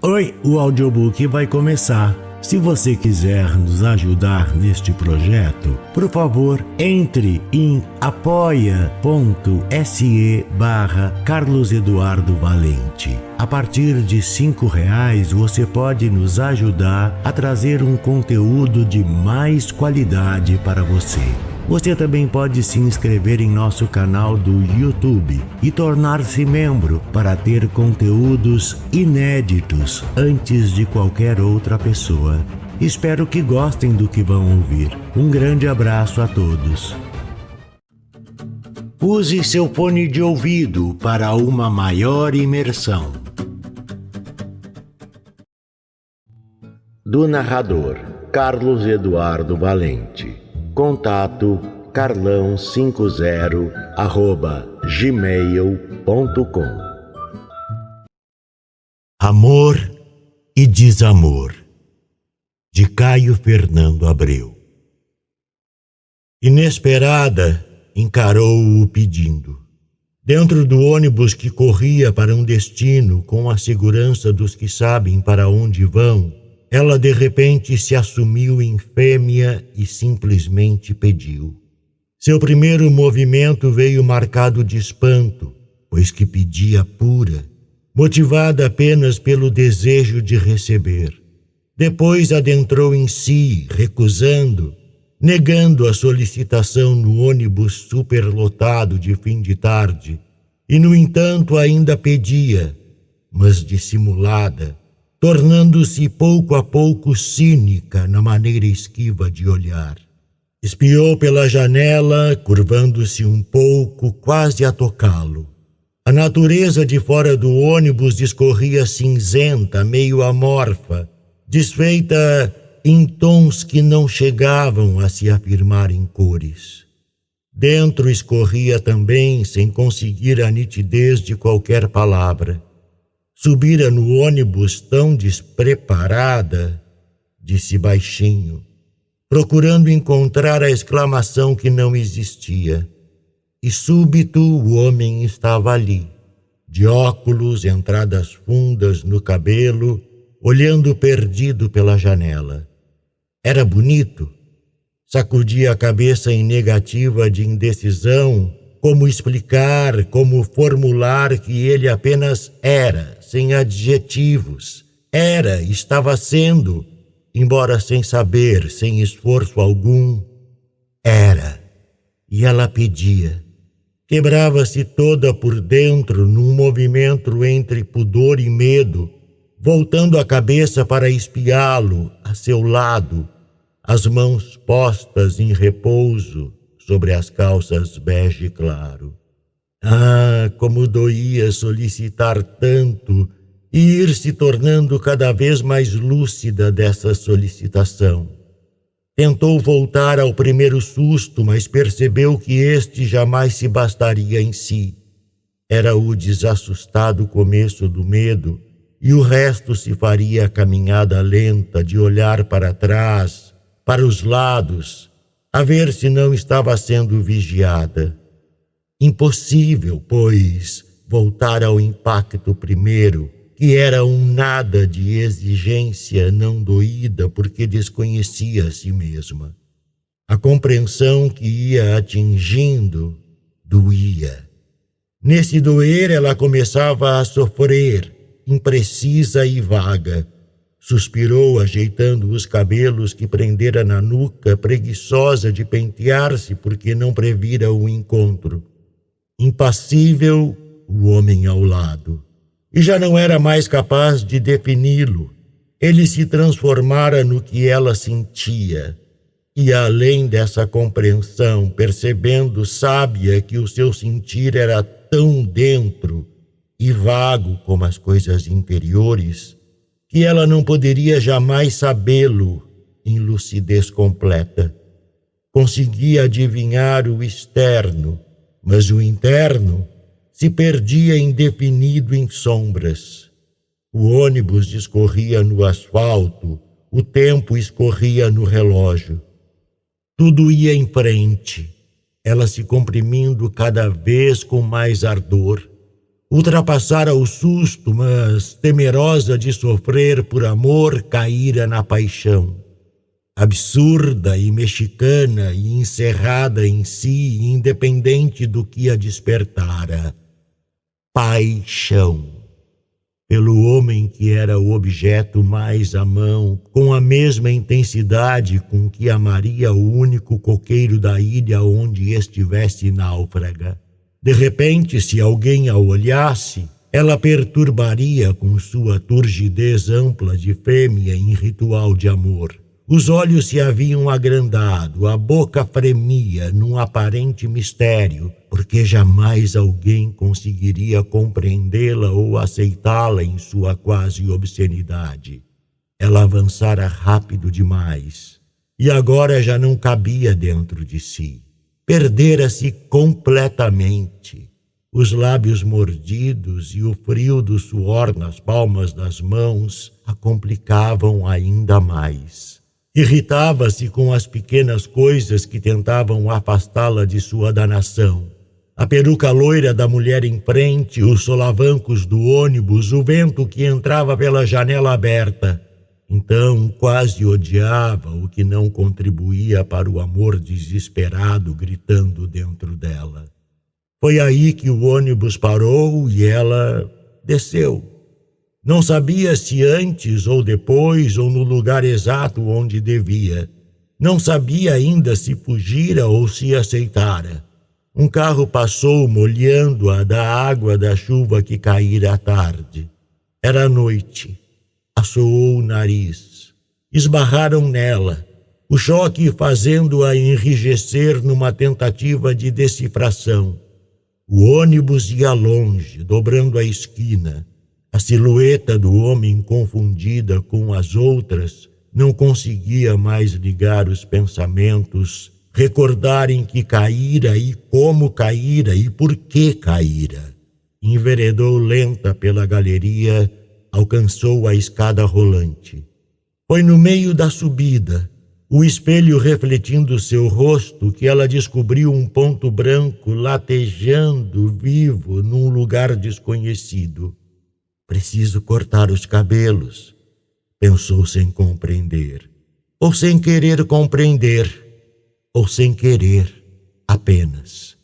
Oi, o audiobook vai começar. Se você quiser nos ajudar neste projeto, por favor, entre em apoia.se/Carlos Eduardo Valente. A partir de R$5 você pode nos ajudar a trazer um conteúdo de mais qualidade para você. Você também pode se inscrever em nosso canal do YouTube e tornar-se membro para ter conteúdos inéditos antes de qualquer outra pessoa. Espero que gostem do que vão ouvir. Um grande abraço a todos. Use seu fone de ouvido para uma maior imersão. Do narrador Carlos Eduardo Valente. Contato carlão50@gmail.com. Amor e Desamor, de Caio Fernando Abreu. Inesperada, encarou-o pedindo. Dentro do ônibus que corria para um destino com a segurança dos que sabem para onde vão, ela de repente se assumiu em fêmea e simplesmente pediu. Seu primeiro movimento veio marcado de espanto, pois que pedia pura, motivada apenas pelo desejo de receber. Depois adentrou em si, recusando, negando a solicitação no ônibus superlotado de fim de tarde, e no entanto ainda pedia, mas dissimulada, tornando-se pouco a pouco cínica na maneira esquiva de olhar. Espiou pela janela, curvando-se um pouco, quase a tocá-lo. A natureza de fora do ônibus discorria cinzenta, meio amorfa, desfeita em tons que não chegavam a se afirmar em cores. Dentro escorria também, sem conseguir a nitidez de qualquer palavra. Subira no ônibus tão despreparada, disse baixinho, procurando encontrar a exclamação que não existia. E súbito o homem estava ali, de óculos, entradas fundas no cabelo, olhando perdido pela janela. Era bonito. Sacudia a cabeça em negativa de indecisão, como explicar, como formular que ele apenas era, sem adjetivos. Era, estava sendo, embora sem saber, sem esforço algum, era. E ela pedia. Quebrava-se toda por dentro num movimento entre pudor e medo, voltando a cabeça para espiá-lo a seu lado, as mãos postas em repouso sobre as calças bege claro. Ah, como doía solicitar tanto e ir se tornando cada vez mais lúcida dessa solicitação. Tentou voltar ao primeiro susto, mas percebeu que este jamais se bastaria em si. Era o desassustado começo do medo, e o resto se faria a caminhada lenta de olhar para trás, para os lados, a ver se não estava sendo vigiada. Impossível, pois, voltar ao impacto primeiro, que era um nada de exigência não doída porque desconhecia a si mesma. A compreensão que ia atingindo doía. Nesse doer ela começava a sofrer, imprecisa e vaga. Suspirou, ajeitando os cabelos que prendera na nuca, preguiçosa de pentear-se porque não previra o encontro. Impassível, o homem ao lado. E já não era mais capaz de defini-lo. Ele se transformara no que ela sentia. E além dessa compreensão, percebendo sábia que o seu sentir era tão dentro e vago como as coisas interiores, que ela não poderia jamais sabê-lo em lucidez completa. Conseguia adivinhar o externo, mas o interno se perdia indefinido em sombras. O ônibus discorria no asfalto, o tempo escorria no relógio. Tudo ia em frente, ela se comprimindo cada vez com mais ardor. Ultrapassara o susto, mas, temerosa de sofrer por amor, caíra na paixão. Absurda e mexicana e encerrada em si, independente do que a despertara. Paixão. Pelo homem que era o objeto mais à mão, com a mesma intensidade com que amaria o único coqueiro da ilha onde estivesse náufraga. De repente, se alguém a olhasse, ela perturbaria com sua turgidez ampla de fêmea em ritual de amor. Os olhos se haviam agrandado, a boca fremia num aparente mistério, porque jamais alguém conseguiria compreendê-la ou aceitá-la em sua quase obscenidade. Ela avançara rápido demais, e agora já não cabia dentro de si. Perdera-se completamente. Os lábios mordidos e o frio do suor nas palmas das mãos a complicavam ainda mais. Irritava-se com as pequenas coisas que tentavam afastá-la de sua danação. A peruca loira da mulher em frente, os solavancos do ônibus, o vento que entrava pela janela aberta. Então quase odiava o que não contribuía para o amor desesperado gritando dentro dela. Foi aí que o ônibus parou e ela desceu. Não sabia se antes ou depois ou no lugar exato onde devia. Não sabia ainda se fugira ou se aceitara. Um carro passou molhando-a da água da chuva que caíra à tarde. Era noite. Assoou o nariz. Esbarraram nela, o choque fazendo-a enrijecer numa tentativa de decifração. O ônibus ia longe, dobrando a esquina. A silhueta do homem, confundida com as outras, não conseguia mais ligar os pensamentos, recordar em que caíra e como caíra e por que caíra. Enveredou lenta pela galeria, alcançou a escada rolante. Foi no meio da subida, o espelho refletindo seu rosto, que ela descobriu um ponto branco latejando vivo num lugar desconhecido. Preciso cortar os cabelos, pensou sem compreender. Ou sem querer compreender, ou sem querer apenas.